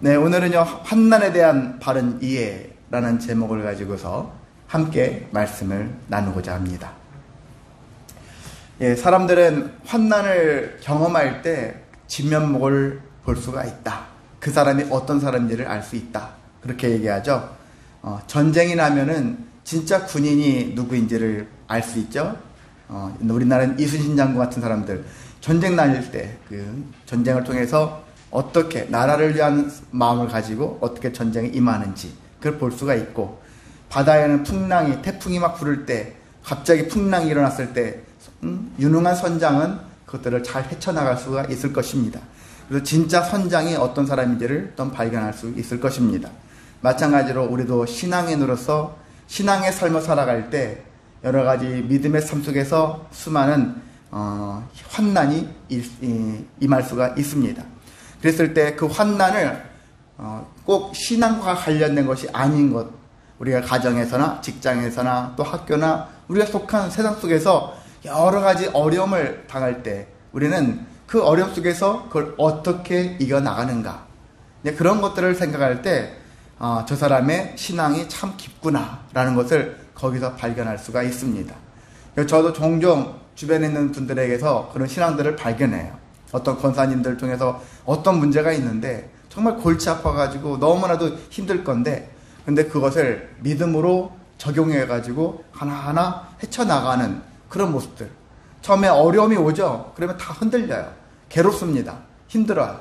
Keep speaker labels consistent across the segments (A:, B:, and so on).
A: 네, 오늘은요, 환난에 대한 바른 이해라는 제목을 가지고서 함께 말씀을 나누고자 합니다. 예, 사람들은 환난을 경험할 때 진면목을 볼 수가 있다. 그 사람이 어떤 사람인지를 알 수 있다. 그렇게 얘기하죠. 전쟁이 나면은 진짜 군인이 누구인지를 알 수 있죠. 우리나라는 이순신 장군 같은 사람들, 전쟁 날릴 때 그 전쟁을 통해서 어떻게 나라를 위한 마음을 가지고 어떻게 전쟁에 임하는지 그걸 볼 수가 있고, 바다에는 풍랑이, 태풍이 막 부를 때 갑자기 풍랑이 일어났을 때 유능한 선장은 그것들을 잘 헤쳐나갈 수가 있을 것입니다. 그래서 진짜 선장이 어떤 사람인지를 또 발견할 수 있을 것입니다. 마찬가지로 우리도 신앙인으로서 신앙의 삶을 살아갈 때 여러 가지 믿음의 삶 속에서 수많은 환난이 임할 수가 있습니다. 그랬을 때 그 환난을 꼭 신앙과 관련된 것이 아닌 것, 우리가 가정에서나 직장에서나 또 학교나 우리가 속한 세상 속에서 여러 가지 어려움을 당할 때 우리는 그 어려움 속에서 그걸 어떻게 이겨나가는가, 그런 것들을 생각할 때 저 사람의 신앙이 참 깊구나 라는 것을 거기서 발견할 수가 있습니다. 저도 종종 주변에 있는 분들에게서 그런 신앙들을 발견해요. 어떤 권사님들 통해서 어떤 문제가 있는데 정말 골치 아파가지고 너무나도 힘들 건데, 근데 그것을 믿음으로 적용해가지고 하나하나 헤쳐나가는 그런 모습들. 처음에 어려움이 오죠. 그러면 다 흔들려요. 괴롭습니다. 힘들어요.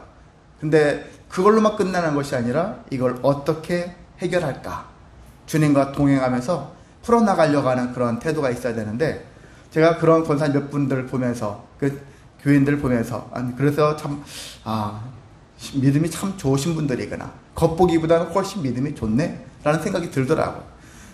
A: 근데 그걸로만 끝나는 것이 아니라 이걸 어떻게 해결할까, 주님과 동행하면서 풀어나가려고 하는 그런 태도가 있어야 되는데, 제가 그런 권사 몇 분들 보면서, 그 교인들 보면서, 그래서 참 믿음이 참 좋으신 분들이구나, 겉보기보다는 훨씬 믿음이 좋네 라는 생각이 들더라고요.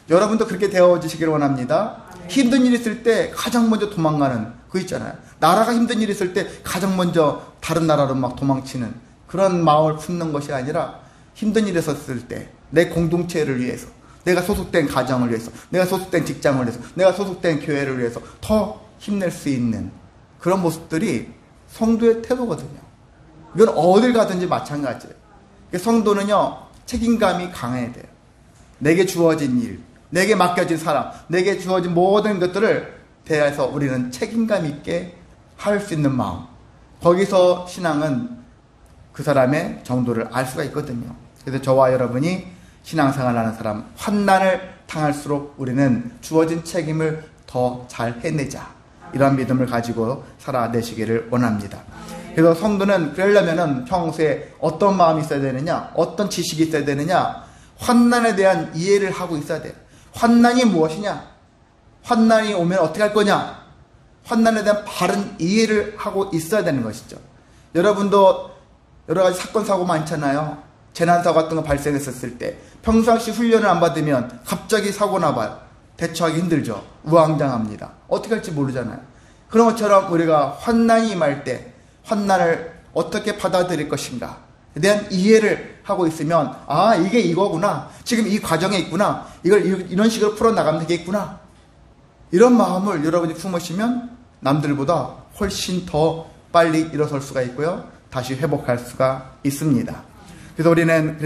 A: 여러분도 그렇게 되어주시기를 원합니다. 힘든 일 있을 때 가장 먼저 도망가는 그거 있잖아요. 나라가 힘든 일 있을 때 가장 먼저 다른 나라로 막 도망치는 그런 마음을 품는 것이 아니라, 힘든 일이 있었을 때 내 공동체를 위해서, 내가 소속된 가정을 위해서, 내가 소속된 직장을 위해서, 내가 소속된 교회를 위해서 더 힘낼 수 있는 그런 모습들이 성도의 태도거든요. 이건 어딜 가든지 마찬가지예요. 성도는요, 책임감이 강해야 돼요. 내게 주어진 일, 내게 맡겨진 사람, 내게 주어진 모든 것들을 대해서 우리는 책임감 있게 할 수 있는 마음, 거기서 신앙은 그 사람의 정도를 알 수가 있거든요. 그래서 저와 여러분이 신앙생활하는 사람, 환난을 당할수록 우리는 주어진 책임을 더 잘 해내자, 이런 믿음을 가지고 살아내시기를 원합니다. 그래서 성도는 그러려면 평소에 어떤 마음이 있어야 되느냐, 어떤 지식이 있어야 되느냐, 환난에 대한 이해를 하고 있어야 돼요. 환난이 무엇이냐, 환난이 오면 어떻게 할 거냐, 환난에 대한 바른 이해를 하고 있어야 되는 것이죠. 여러분도 여러 가지 사건 사고 많잖아요. 재난사고 같은 거 발생했었을 때 평상시 훈련을 안 받으면 갑자기 사고 나봐요. 대처하기 힘들죠. 우왕좌왕합니다. 어떻게 할지 모르잖아요. 그런 것처럼 우리가 환난이 임할 때 환난을 어떻게 받아들일 것인가에 대한 이해를 하고 있으면, 이게 이거구나, 지금 이 과정에 있구나, 이걸 이런 식으로 풀어나가면 되겠구나, 이런 마음을 여러분이 품으시면 남들보다 훨씬 더 빨리 일어설 수가 있고요, 다시 회복할 수가 있습니다. 그래서 우리는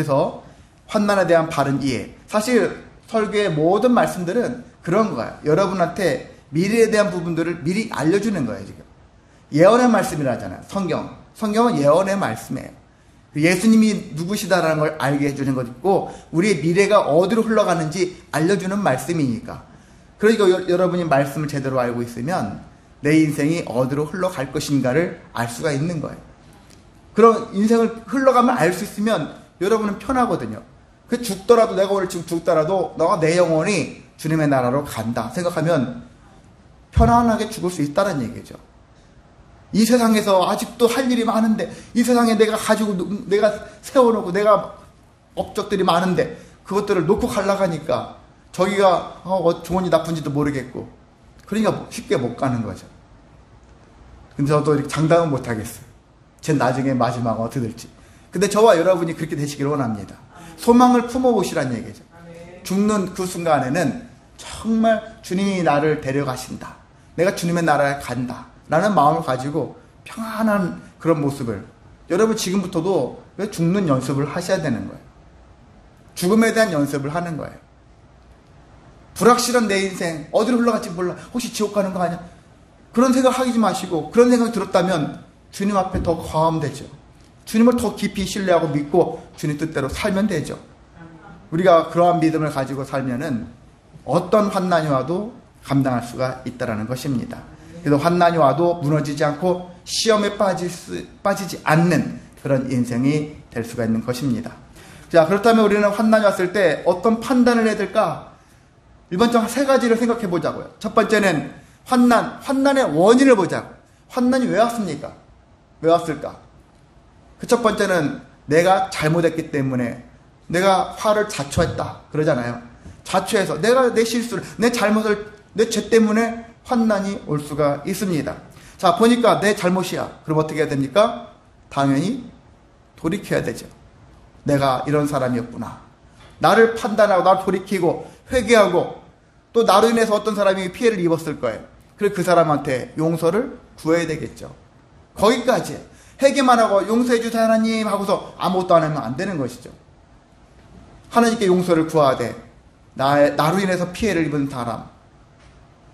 A: 환난에 대한 바른 이해, 사실 설교의 모든 말씀들은 그런 거예요. 여러분한테 미래에 대한 부분들을 미리 알려주는 거예요. 지금 예언의 말씀이라 하잖아요. 성경은 예언의 말씀이에요. 예수님이 누구시다라는 걸 알게 해주는 것이고, 우리의 미래가 어디로 흘러가는지 알려주는 말씀이니까. 그러니까 여러분이 말씀을 제대로 알고 있으면 내 인생이 어디로 흘러갈 것인가를 알 수가 있는 거예요. 그런 인생을 흘러가면 알 수 있으면 여러분은 편하거든요. 그 죽더라도, 내가 오늘 지금 죽더라도 내 영혼이 주님의 나라로 간다 생각하면 편안하게 죽을 수 있다는 얘기죠. 이 세상에서 아직도 할 일이 많은데, 이 세상에 내가 세워놓고 내가 업적들이 많은데 그것들을 놓고 가려가니까 저기가 좋은지 나쁜지도 모르겠고, 그러니까 쉽게 못 가는 거죠. 근데 저도 이렇게 장담은 못 하겠어요. 제 나중에 마지막 어떻게 될지. 근데 저와 여러분이 그렇게 되시기를 원합니다. 소망을 품어보시란 얘기죠. 죽는 그 순간에는 정말 주님이 나를 데려가신다, 내가 주님의 나라에 간다 라는 마음을 가지고 평안한 그런 모습을 여러분 지금부터도 왜 죽는 연습을 하셔야 되는 거예요. 죽음에 대한 연습을 하는 거예요. 불확실한 내 인생, 어디로 흘러갈지 몰라. 혹시 지옥 가는 거 아니야? 그런 생각 하지 마시고, 그런 생각이 들었다면 주님 앞에 더 과하면 되죠. 주님을 더 깊이 신뢰하고 믿고 주님 뜻대로 살면 되죠. 우리가 그러한 믿음을 가지고 살면은 어떤 환난이 와도 감당할 수가 있다는 것입니다. 그래서 환난이 와도 무너지지 않고 시험에 빠지지 않는 그런 인생이 될 수가 있는 것입니다. 자, 그렇다면 우리는 환난이 왔을 때 어떤 판단을 해야 될까? 일반적으로 세 가지를 생각해 보자고요. 첫 번째는 환난의 원인을 보자고. 환난이 왜 왔습니까? 왜 왔을까? 그 첫 번째는 내가 잘못했기 때문에 내가 화를 자초했다 그러잖아요. 자초해서 내가 내 실수를, 내 잘못을, 내 죄 때문에 환난이 올 수가 있습니다. 자, 보니까 내 잘못이야. 그럼 어떻게 해야 됩니까? 당연히 돌이켜야 되죠. 내가 이런 사람이었구나. 나를 판단하고 나를 돌이키고 회개하고, 또 나로 인해서 어떤 사람이 피해를 입었을 거예요. 그래서 그 사람한테 용서를 구해야 되겠죠. 거기까지 회개만 하고 용서해 주세요 하나님 하고서 아무것도 안 하면 안 되는 것이죠. 하나님께 용서를 구하되 나로 인해서 피해를 입은 사람,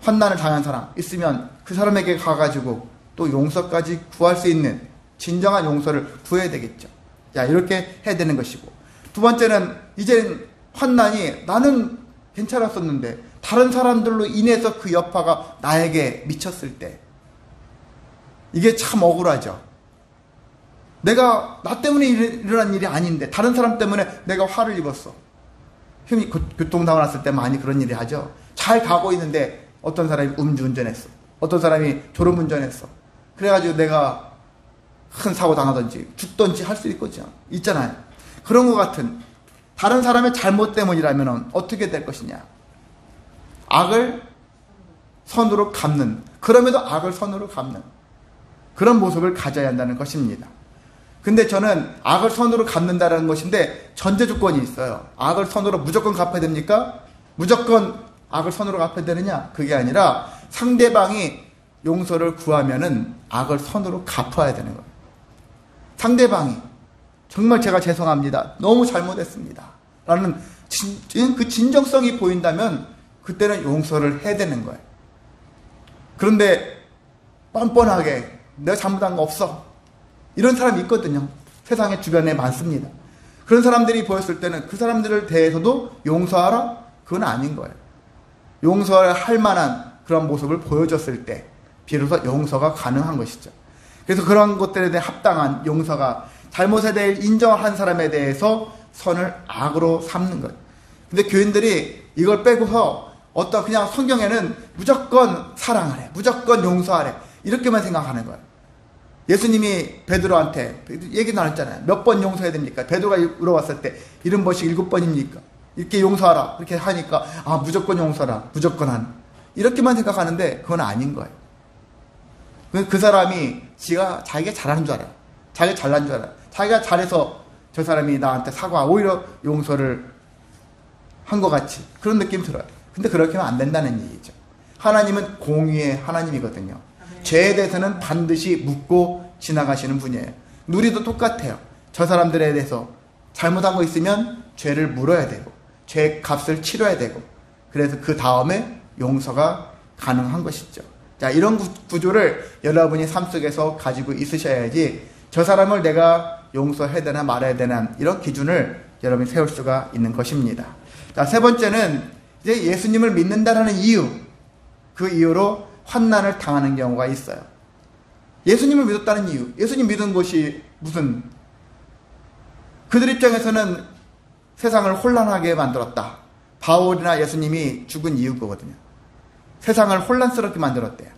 A: 환난을 당한 사람 있으면 그 사람에게 가가지고 또 용서까지 구할 수 있는 진정한 용서를 구해야 되겠죠. 자, 이렇게 해야 되는 것이고, 두 번째는 이제는 환난이 나는 괜찮았었는데 다른 사람들로 인해서 그 여파가 나에게 미쳤을 때 이게 참 억울하죠. 나 때문에 일어난 일이 아닌데 다른 사람 때문에 내가 화를 입었어. 교통사고 났을 때 많이 그런 일이 하죠. 잘 가고 있는데 어떤 사람이 음주운전했어. 어떤 사람이 졸음운전했어. 그래가지고 내가 큰 사고 당하든지 죽든지 할 수 있잖아요. 그런 것 같은 다른 사람의 잘못 때문이라면 어떻게 될 것이냐. 악을 선으로 갚는, 그럼에도 악을 선으로 갚는 그런 모습을 가져야 한다는 것입니다. 근데 저는 악을 선으로 갚는다는 것인데 전제 조건이 있어요. 악을 선으로 무조건 갚아야 됩니까? 무조건 악을 선으로 갚아야 되느냐? 그게 아니라 상대방이 용서를 구하면은 악을 선으로 갚아야 되는 거예요. 상대방이 정말 제가 죄송합니다. 너무 잘못했습니다. 라는 그 진정성이 보인다면 그때는 용서를 해야 되는 거예요. 그런데 뻔뻔하게 내가 잘못한 거 없어. 이런 사람이 있거든요. 세상에 주변에 많습니다. 그런 사람들이 보였을 때는 그 사람들을 대해서도 용서하라? 그건 아닌 거예요. 용서할 만한 그런 모습을 보여줬을 때 비로소 용서가 가능한 것이죠. 그래서 그런 것들에 대해 합당한 용서가, 잘못에 대해 인정한 사람에 대해서 선을 악으로 삼는 거예요. 근데 교인들이 이걸 빼고서 그냥 성경에는 무조건 사랑하래, 무조건 용서하래, 이렇게만 생각하는 거예요. 예수님이 베드로한테 얘기 나눴잖아요. 몇 번 용서해야 됩니까? 베드로가 물어봤을 때 70번씩 7번입니까? 이렇게 용서하라. 그렇게 하니까 무조건 용서라. 무조건 이렇게만 생각하는데 그건 아닌 거예요. 그 사람이 자기가 잘하는 줄 알아요. 자기가 잘난 줄 알아요. 자기가 잘해서 저 사람이 나한테 오히려 용서를 한 것 같이 그런 느낌이 들어요. 근데 그렇게 하면 안 된다는 얘기죠. 하나님은 공의의 하나님이거든요. 죄에 대해서는 반드시 묻고 지나가시는 분이에요. 우리도 똑같아요. 저 사람들에 대해서 잘못한 거 있으면 죄를 물어야 되고 죄 값을 치러야 되고, 그래서 그 다음에 용서가 가능한 것이죠. 자, 이런 구조를 여러분이 삶 속에서 가지고 있으셔야지 저 사람을 내가 용서해야 되나 말아야 되나 이런 기준을 여러분이 세울 수가 있는 것입니다. 자, 세 번째는 이제 예수님을 믿는다라는 이유, 그 이유로 환난을 당하는 경우가 있어요. 예수님을 믿었다는 이유, 예수님 믿은 것이 무슨, 그들 입장에서는 세상을 혼란하게 만들었다. 바울이나 예수님이 죽은 이유거든요. 세상을 혼란스럽게 만들었대요.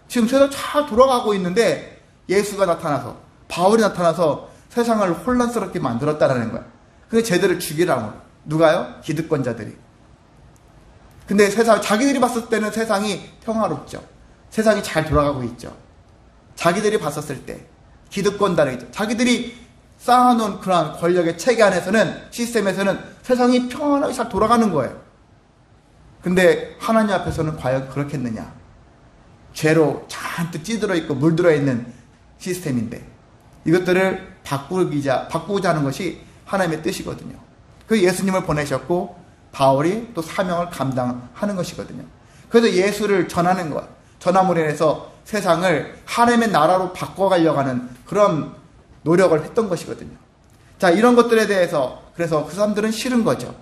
A: 지금 세상 잘 돌아가고 있는데 예수가 나타나서, 바울이 나타나서 세상을 혼란스럽게 만들었다라는 거예요. 근데 쟤들을 죽이라고. 누가요? 기득권자들이. 근데 자기들이 봤을 때는 세상이 평화롭죠. 세상이 잘 돌아가고 있죠. 자기들이 봤었을 때 기득권자들이죠. 자기들이 쌓아놓은 그러한 권력의 체계 안에서는, 시스템에서는 세상이 평안하게 잘 돌아가는 거예요. 근데 하나님 앞에서는 과연 그렇겠느냐? 죄로 잔뜩 찌들어 있고 물들어 있는 시스템인데 이것들을 바꾸고자 하는 것이 하나님의 뜻이거든요. 그 예수님을 보내셨고 바울이 또 사명을 감당하는 것이거든요. 그래서 예수를 전하는 것, 전함으로 인해서 세상을 하나님의 나라로 바꿔가려고 하는 그런 노력을 했던 것이거든요. 자, 이런 것들에 대해서 그래서 그 사람들은 싫은 거죠.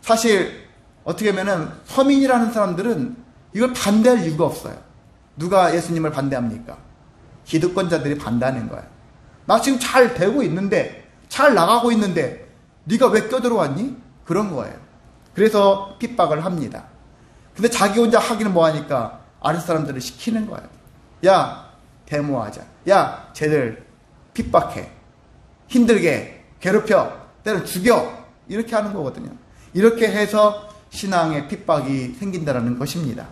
A: 사실 어떻게 보면은 서민이라는 사람들은 이걸 반대할 이유가 없어요. 누가 예수님을 반대합니까? 기득권자들이 반대하는 거예요. 나 지금 잘 되고 있는데, 잘 나가고 있는데 네가 왜 껴들어왔니? 그런 거예요. 그래서 핍박을 합니다. 근데 자기 혼자 하기는 뭐하니까 아랫 사람들을 시키는 거예요. 야, 데모하자. 야, 쟤들 핍박해. 힘들게 괴롭혀. 때려 죽여. 이렇게 하는 거거든요. 이렇게 해서 신앙의 핍박이 생긴다는 것입니다.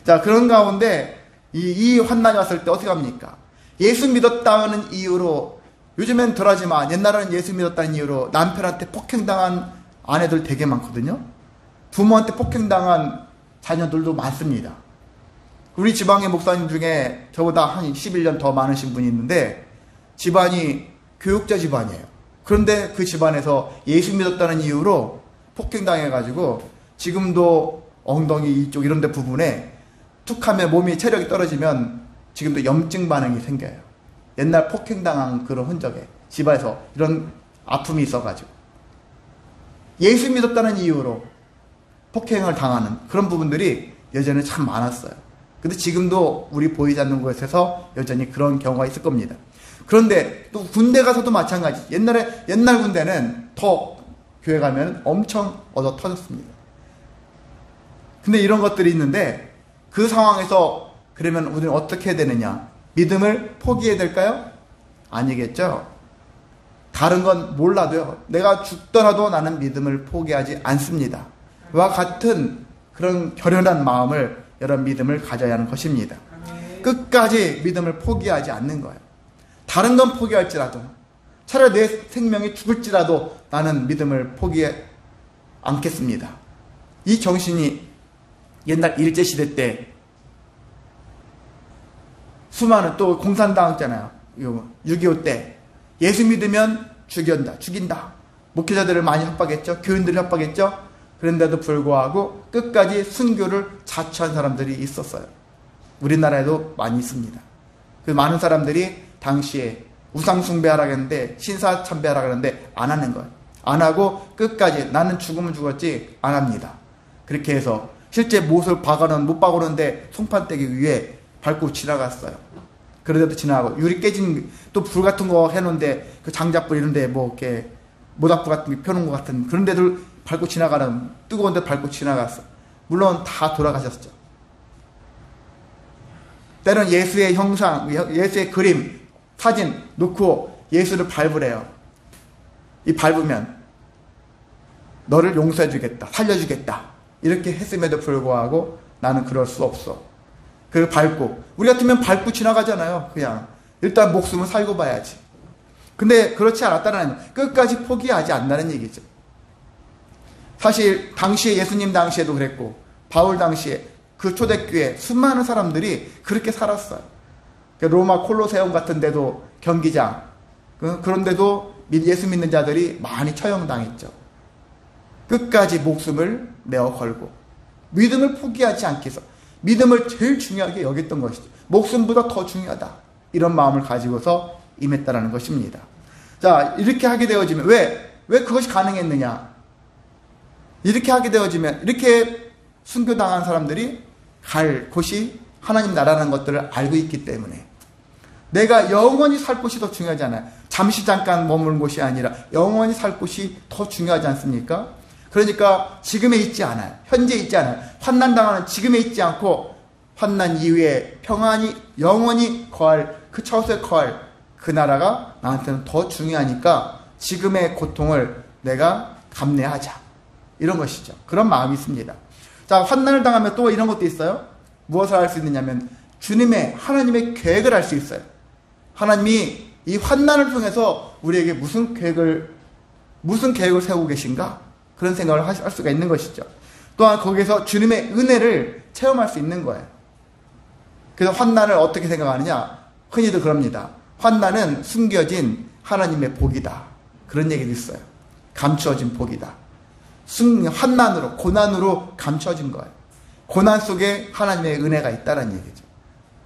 A: 자, 그런 가운데 이 환난이 왔을 때 어떻게 합니까? 예수 믿었다는 이유로, 요즘엔 덜하지만 옛날에는 예수 믿었다는 이유로 남편한테 폭행당한 아내들 되게 많거든요. 부모한테 폭행당한 자녀들도 많습니다. 우리 지방의 목사님 중에 저보다 한 11년 더 많으신 분이 있는데 집안이 교육자 집안이에요. 그런데 그 집안에서 예수 믿었다는 이유로 폭행당해가지고 지금도 엉덩이 이쪽 이런 데 부분에 툭 하면 몸이 체력이 떨어지면 지금도 염증 반응이 생겨요. 옛날 폭행당한 그런 흔적에 집안에서 이런 아픔이 있어가지고 예수 믿었다는 이유로 폭행을 당하는 그런 부분들이 예전에 참 많았어요. 근데 지금도 우리 보이지 않는 곳에서 여전히 그런 경우가 있을 겁니다. 그런데 또 군대 가서도 마찬가지. 옛날 군대는 더 교회 가면 엄청 얻어 터졌습니다. 근데 이런 것들이 있는데 그 상황에서 그러면 우리는 어떻게 해야 되느냐? 믿음을 포기해야 될까요? 아니겠죠. 다른 건 몰라도요. 내가 죽더라도 나는 믿음을 포기하지 않습니다. 와 같은 그런 결연한 마음을 여러분 믿음을 가져야 하는 것입니다. 끝까지 믿음을 포기하지 않는 거예요. 다른 건 포기할지라도 차라리 내 생명이 죽을지라도 나는 믿음을 포기하지 않겠습니다. 이 정신이 옛날 일제시대 때 수많은 또 공산당했잖아요. 6.25 때 예수 믿으면 죽인다. 목회자들을 많이 협박했죠. 교인들을 협박했죠. 그런데도 불구하고 끝까지 순교를 자처한 사람들이 있었어요. 우리나라에도 많이 있습니다. 그 많은 사람들이 당시에 우상 숭배하라고 했는데 신사 참배하라고 했는데 안 하는 거예요. 안 하고 끝까지 나는 죽으면 죽었지 안 합니다. 그렇게 해서 실제 못을 못 박았는데 송판떼기 위에 밟고 지나갔어요. 그런데도 지나가고 유리 깨진 또 불 같은 거 해놓은데 그 장작불 이런데 뭐 이렇게 모닥불 같은 게 펴놓은 것 같은 그런 데들 밟고 지나가는 뜨거운 데 밟고 지나갔어. 물론 다 돌아가셨죠. 때론 예수의 형상, 예수의 그림, 사진 놓고 예수를 밟으래요. 이 밟으면 너를 용서해 주겠다, 살려주겠다 이렇게 했음에도 불구하고 나는 그럴 수 없어. 그 밟고 우리 같으면 밟고 지나가잖아요. 그냥 일단 목숨을 살고 봐야지. 근데 그렇지 않았다는 끝까지 포기하지 않는다는 얘기죠. 사실 당시에 예수님 당시에도 그랬고 바울 당시에 그 초대교회 수많은 사람들이 그렇게 살았어요. 로마 콜로세움 같은 데도 경기장 그런데도 예수 믿는 자들이 많이 처형당했죠. 끝까지 목숨을 내어 걸고 믿음을 포기하지 않기 위해서 믿음을 제일 중요하게 여겼던 것이죠. 목숨보다 더 중요하다. 이런 마음을 가지고서 임했다라는 것입니다. 자, 이렇게 하게 되어지면 왜 그것이 가능했느냐? 이렇게 하게 되어지면 이렇게 순교당한 사람들이 갈 곳이 하나님 나라라는 것들을 알고 있기 때문에 내가 영원히 살 곳이 더 중요하잖아요. 잠시 잠깐 머무는 곳이 아니라 영원히 살 곳이 더 중요하지 않습니까? 그러니까 지금에 있지 않아요. 현재 있지 않아요. 환난당하는 지금에 있지 않고 환난 이후에 평안히 영원히 거할 그 처소에 거할 그 나라가 나한테는 더 중요하니까 지금의 고통을 내가 감내하자. 이런 것이죠. 그런 마음이 있습니다. 자, 환난을 당하면 또 이런 것도 있어요. 무엇을 할 수 있느냐면 주님의 하나님의 계획을 알 수 있어요. 하나님이 이 환난을 통해서 우리에게 무슨 계획을 세우고 계신가? 그런 생각을 할 수가 있는 것이죠. 또한 거기서 주님의 은혜를 체험할 수 있는 거예요. 그래서 환난을 어떻게 생각하느냐? 흔히들 그럽니다. 환난은 숨겨진 하나님의 복이다. 그런 얘기도 있어요. 감추어진 복이다. 환난으로, 고난으로 감춰진 거예요. 고난 속에 하나님의 은혜가 있다는 얘기죠.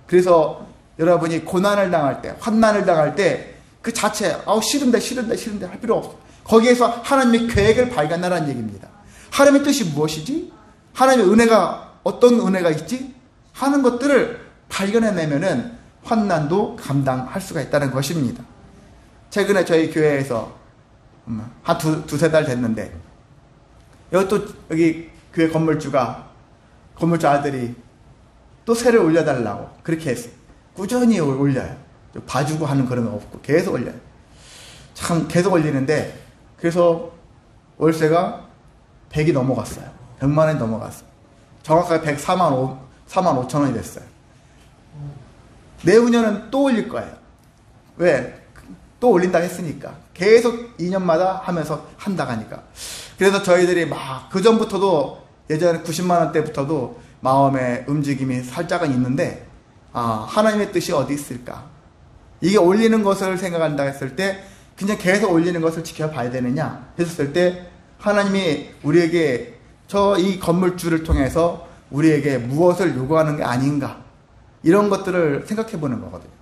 A: 그래서 여러분이 고난을 당할 때, 환난을 당할 때 그 자체, 싫은데 할 필요 없어. 거기에서 하나님의 계획을 발견하라는 얘기입니다. 하나님의 뜻이 무엇이지? 하나님의 은혜가, 어떤 은혜가 있지? 하는 것들을 발견해내면은 환난도 감당할 수가 있다는 것입니다. 최근에 저희 교회에서 한 두세 달 됐는데, 여기 교회 건물주 아들이 또 세를 올려달라고 그렇게 했어요. 꾸준히 올려요. 봐주고 하는 그런 거 없고 계속 올려요. 참 계속 올리는데, 그래서 월세가 100이 넘어갔어요. 100만 원이 넘어갔어요. 정확하게 104만 5천 원이 됐어요. 내후년은 또 올릴 거예요. 왜? 또 올린다 했으니까. 계속 2년마다 하면서 한다 하니까. 그래서 저희들이 막 그전부터도, 예전에 90만 원대부터도 마음의 움직임이 살짝은 있는데, 하나님의 뜻이 어디 있을까? 이게 올리는 것을 생각한다 했을 때, 그냥 계속 올리는 것을 지켜봐야 되느냐 했을 때, 하나님이 우리에게 이 건물주를 통해서 우리에게 무엇을 요구하는 게 아닌가, 이런 것들을 생각해 보는 거거든요.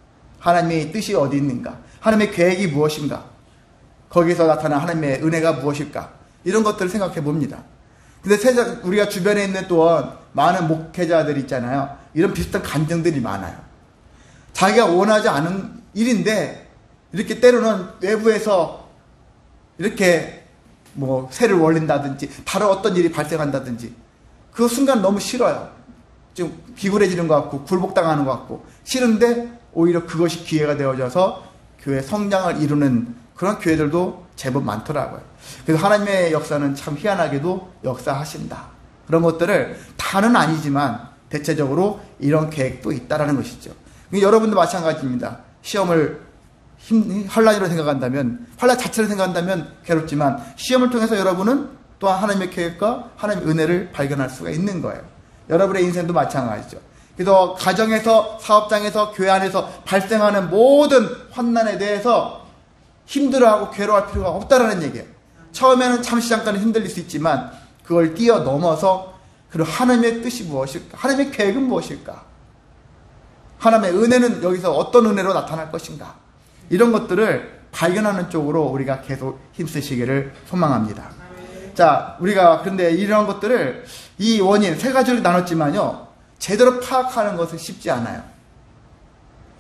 A: 하나님의 뜻이 어디 있는가, 하나님의 계획이 무엇인가, 거기서 나타난 하나님의 은혜가 무엇일까, 이런 것들을 생각해 봅니다. 근데 우리가 주변에 있는 또한 많은 목회자들이 있잖아요. 이런 비슷한 간증들이 많아요. 자기가 원하지 않은 일인데 이렇게 때로는 외부에서 이렇게 세를 올린다든지 다른 어떤 일이 발생한다든지, 그 순간 너무 싫어요. 좀 비굴해지는 것 같고 굴복당하는 것 같고 싫은데, 오히려 그것이 기회가 되어져서 교회 성장을 이루는 그런 교회들도 제법 많더라고요. 그래서 하나님의 역사는 참 희한하게도 역사하신다. 그런 것들을 다는 아니지만 대체적으로 이런 계획도 있다라는 것이죠. 여러분도 마찬가지입니다. 시험을 환난이라고 생각한다면, 환난 자체를 생각한다면 괴롭지만, 시험을 통해서 여러분은 또한 하나님의 계획과 하나님의 은혜를 발견할 수가 있는 거예요. 여러분의 인생도 마찬가지죠. 그래서 가정에서, 사업장에서, 교회 안에서 발생하는 모든 환난에 대해서 힘들어하고 괴로워할 필요가 없다라는 얘기예요. 처음에는 잠시 잠깐은 힘들릴 수 있지만 그걸 뛰어넘어서, 그리고 하나님의 뜻이 무엇일까? 하나님의 계획은 무엇일까? 하나님의 은혜는 여기서 어떤 은혜로 나타날 것인가? 이런 것들을 발견하는 쪽으로 우리가 계속 힘쓰시기를 소망합니다. 자, 우리가 그런데 이런 것들을, 이 원인 세 가지로 나눴지만요, 제대로 파악하는 것은 쉽지 않아요.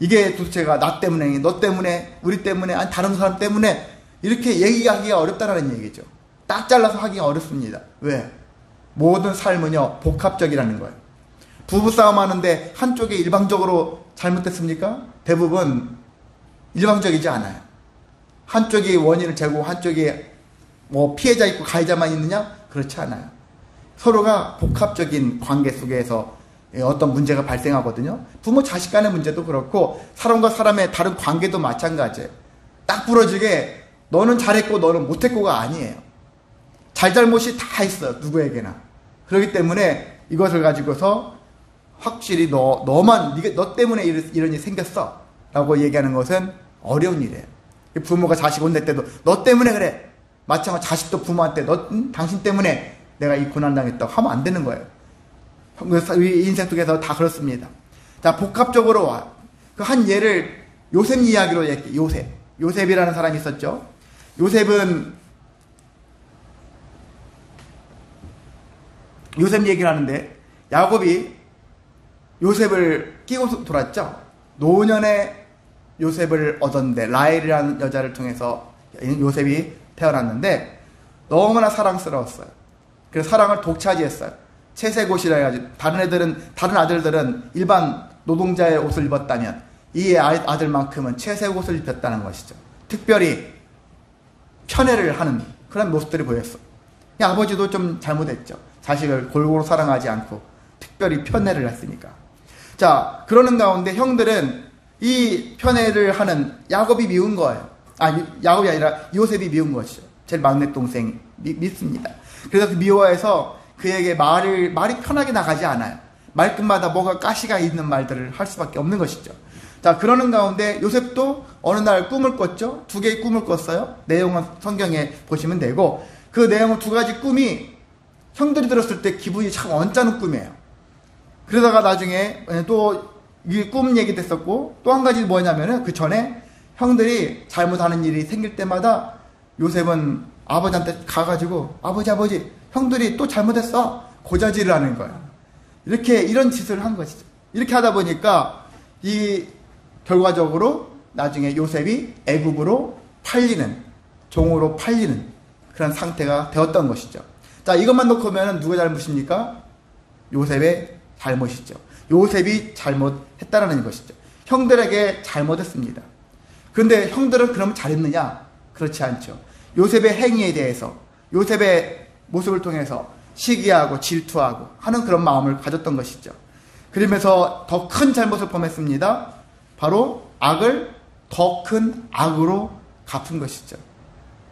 A: 이게 도대체가 나 때문에, 너 때문에, 우리 때문에, 아니 다른 사람 때문에, 이렇게 얘기하기가 어렵다는 얘기죠. 딱 잘라서 하기가 어렵습니다. 왜? 모든 삶은요, 복합적이라는 거예요. 부부싸움 하는데 한쪽이 일방적으로 잘못됐습니까? 대부분 일방적이지 않아요. 한쪽이 원인을 재고 한쪽이 피해자 있고 가해자만 있느냐? 그렇지 않아요. 서로가 복합적인 관계 속에서 어떤 문제가 발생하거든요. 부모 자식 간의 문제도 그렇고 사람과 사람의 다른 관계도 마찬가지예요. 딱 부러지게 너는 잘했고 너는 못했고가 아니에요. 잘잘못이 다 있어요. 누구에게나. 그렇기 때문에 이것을 가지고서 확실히 너 때문에 이런 일이 생겼어 라고 얘기하는 것은 어려운 일이에요. 부모가 자식 혼낼 때도 너 때문에 그래. 마찬가지로 자식도 부모한테 당신 때문에 내가 이 고난당했다고 하면 안 되는 거예요. 인생 속에서 다 그렇습니다. 자, 복합적으로 그 한 예를 요셉 이야기로 얘기해요. 요셉이라는 사람이 있었죠. 요셉 얘기를 하는데, 야곱이 요셉을 끼고 돌았죠. 노년에 요셉을 얻었는데, 라헬이라는 여자를 통해서 요셉이 태어났는데 너무나 사랑스러웠어요. 그래서 사랑을 독차지했어요. 채색옷이라 해가지고 다른 아들들은 일반 노동자의 옷을 입었다면 이 아들만큼은 채색옷을 입혔다는 것이죠. 특별히 편애를 하는 그런 모습들이 보였어. 아버지도 좀 잘못했죠. 자식을 골고루 사랑하지 않고 특별히 편애를 했으니까. 자, 그러는 가운데 형들은 이 편애를 하는 야곱이 미운 거예요. 야곱이 아니라 요셉이 미운 것이죠. 제일 막내 동생이 믿습니다. 그래서 그 미워해서 그에게 말이 편하게 나가지 않아요. 말끝마다 뭐가 가시가 있는 말들을 할 수밖에 없는 것이죠. 자, 그러는 가운데 요셉도 어느 날 꿈을 꿨죠. 두 개의 꿈을 꿨어요. 내용은 성경에 보시면 되고, 그 내용은 두 가지 꿈이 형들이 들었을 때 기분이 참 언짢은 꿈이에요. 그러다가 나중에 또 이 꿈 얘기 됐었고, 또 한 가지 뭐냐면은 그 전에 형들이 잘못하는 일이 생길 때마다 요셉은 아버지한테 가가지고 아버지 형들이 또 잘못했어, 고자질을 하는 거예요. 이런 짓을 한 것이죠. 이렇게 하다 보니까 이 결과적으로 나중에 요셉이 애굽으로 팔리는, 종으로 팔리는 그런 상태가 되었던 것이죠. 자, 이것만 놓고 보면 누가 잘못입니까? 요셉의 잘못이죠. 요셉이 잘못했다라는 것이죠. 형들에게 잘못했습니다. 그런데 형들은 그러면 잘했느냐? 그렇지 않죠. 요셉의 행위에 대해서, 요셉의 모습을 통해서 시기하고 질투하고 하는 그런 마음을 가졌던 것이죠. 그러면서 더 큰 잘못을 범했습니다. 바로 악을 더 큰 악으로 갚은 것이죠.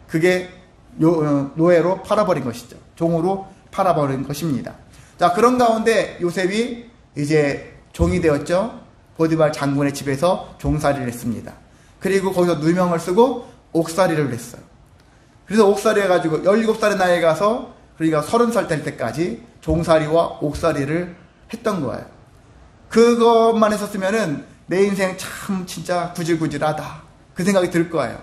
A: 그게 노예로 팔아버린 것이죠. 종으로 팔아버린 것입니다. 자, 그런 가운데 요셉이 이제 종이 되었죠. 보디발 장군의 집에서 종살이를 했습니다. 그리고 거기서 누명을 쓰고 옥살이를 했어요. 그래서 옥살이 해가지고 17살의 나이에 가서, 그러니까 30살 될 때까지 종살이와 옥살이를 했던 거예요. 그것만 했었으면은 내 인생 참 진짜 구질구질하다, 그 생각이 들 거예요.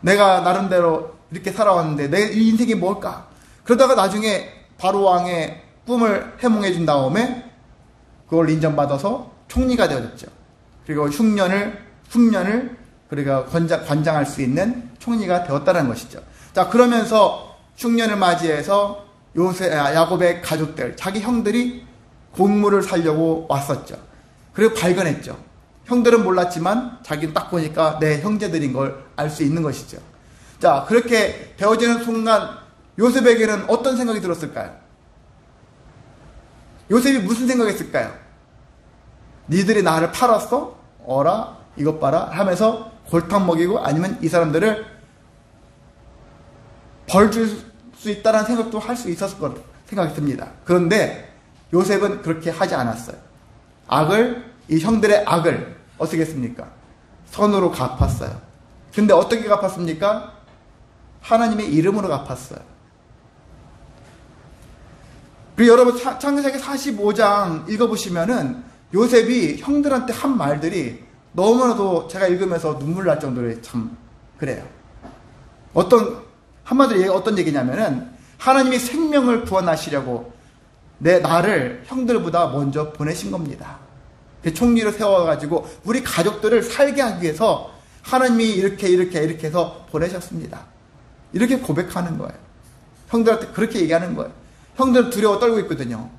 A: 내가 나름대로 이렇게 살아왔는데 내 인생이 뭘까? 그러다가 나중에 바로 왕의 꿈을 해몽해 준 다음에 그걸 인정받아서 총리가 되어졌죠. 그리고 흉년을 그리고 관장할 수 있는 총리가 되었다는 것이죠. 자, 그러면서 흉년을 맞이해서 야곱의 가족들, 자기 형들이 곡물을 살려고 왔었죠. 그리고 발견했죠. 형들은 몰랐지만 자기는 딱 보니까 내 형제들인 걸 알 수 있는 것이죠. 자, 그렇게 되어지는 순간 요셉에게는 어떤 생각이 들었을까요? 요셉이 무슨 생각했을까요? 니들이 나를 팔았어? 어라? 이것 봐라? 하면서 골탕 먹이고, 아니면 이 사람들을 벌 줄 수 있다는 생각도 할 수 있었을 거라 생각이 듭니다. 그런데 요셉은 그렇게 하지 않았어요. 이 형들의 악을 어떻게 했습니까? 선으로 갚았어요. 근데 어떻게 갚았습니까? 하나님의 이름으로 갚았어요. 그리고 여러분 창세기 45장 읽어보시면은 요셉이 형들한테 한 말들이 너무나도 제가 읽으면서 눈물 날 정도로 참 그래요. 한마디로 어떤 얘기냐면은 하나님이 생명을 구원하시려고 나를 형들보다 먼저 보내신 겁니다. 총리로 세워가지고 우리 가족들을 살게 하기 위해서 하나님이 이렇게 해서 보내셨습니다. 이렇게 고백하는 거예요. 형들한테 그렇게 얘기하는 거예요. 형들은 두려워 떨고 있거든요.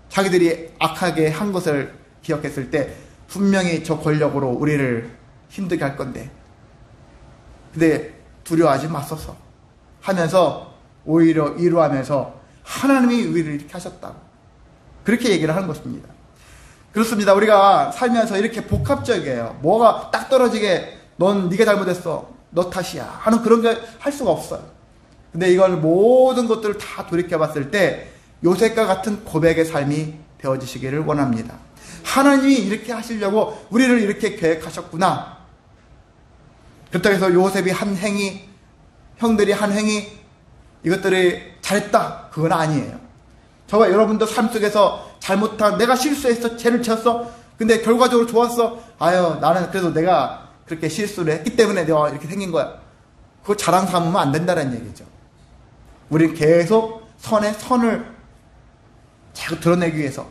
A: 자기들이 악하게 한 것을 기억했을 때 분명히 저 권력으로 우리를 힘들게 할 건데, 근데 두려워하지 마소서 하면서 오히려 위로하면서 하나님이 우리를 이렇게 하셨다고 그렇게 얘기를 하는 것입니다. 그렇습니다. 우리가 살면서 이렇게 복합적이에요. 뭐가 딱 떨어지게 넌 네가 잘못했어, 너 탓이야 하는 그런 게 할 수가 없어요. 근데 이걸 모든 것들을 다 돌이켜봤을 때 요셉과 같은 고백의 삶이 되어지시기를 원합니다. 하나님이 이렇게 하시려고 우리를 이렇게 계획하셨구나. 그렇다고 해서 요셉이 한 행위, 형들이 한 행위, 이것들이 잘했다, 그건 아니에요. 저와 여러분도 삶 속에서 잘못한, 내가 실수했어, 죄를 지었어, 근데 결과적으로 좋았어, 나는 그래도 내가 그렇게 실수를 했기 때문에 내가 이렇게 생긴 거야, 그거 자랑 삼으면 안 된다는 얘기죠. 우리는 계속 선을 자꾸 드러내기 위해서,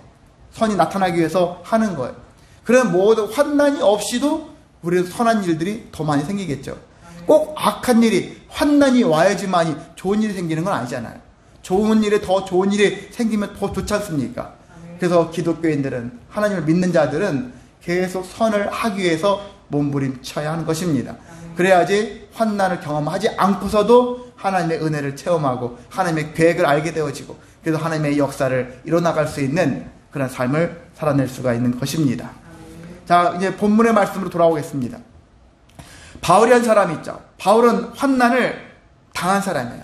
A: 선이 나타나기 위해서 하는 거예요. 그러면 모든 환난이 없이도 우리는 선한 일들이 더 많이 생기겠죠. 꼭 악한 일이, 환난이 와야지만이 좋은 일이 생기는 건 아니잖아요. 좋은 일에 더 좋은 일이 생기면 더 좋지 않습니까? 그래서 기독교인들은, 하나님을 믿는 자들은 계속 선을 하기 위해서 몸부림쳐야 하는 것입니다. 그래야지 환난을 경험하지 않고서도 하나님의 은혜를 체험하고 하나님의 계획을 알게 되어지고, 그래서 하나님의 역사를 이뤄나갈 수 있는 그런 삶을 살아낼 수가 있는 것입니다. 자, 이제 본문의 말씀으로 돌아오겠습니다. 바울이라는 사람이 있죠. 바울은 환난을 당한 사람이에요.